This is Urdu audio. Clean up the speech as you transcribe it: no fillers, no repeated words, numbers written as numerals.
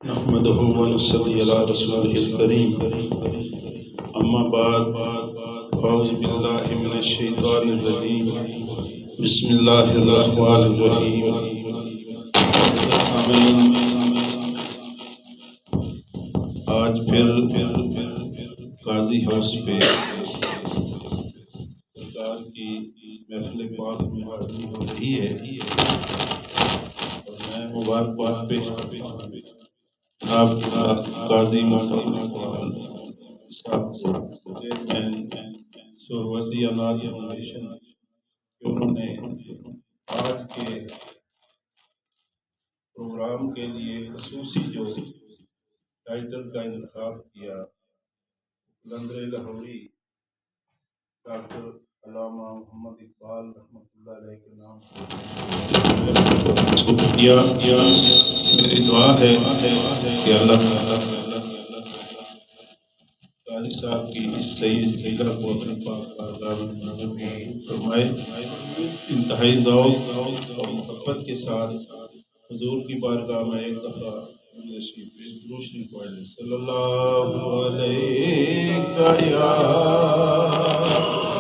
نحمده ونصلي على رسوله الكريم أما بعد أعوذ بالله من الشيطان الرجيم بسم الله الرحمن الرحيم آمین۔ آج پھر قاضی ہاؤس پہ سرکار کی محفل پاک میں حاضری ہو رہی ہے اور میں مبارکباد پیش کرتا ہوں جناب قاضی مصطفی اقبال صاحب کو، چیئرمین سہروردی اناج فاؤنڈیشن، کہ انہوں نے آج کے پروگرام کے لیے خصوصی جو ٹائٹل کا انتخاب کیا، قلندر لاہوری ڈاکٹر علامہ محمد اقبال رحمۃ اللہ علیہ کے نام سے کیا۔ میری دعا ہے کہ اللہ تعالیٰ قاضی صاحب کی اس صحیح جگہ کو اپنے پاک بارگاہ میں منظور فرمائے۔ انتہائی ذوق اور محبت کے ساتھ حضور کی بارگاہ میں ایک دفعہ روشنی پڑھ لیں۔ صلی اللہ علیہ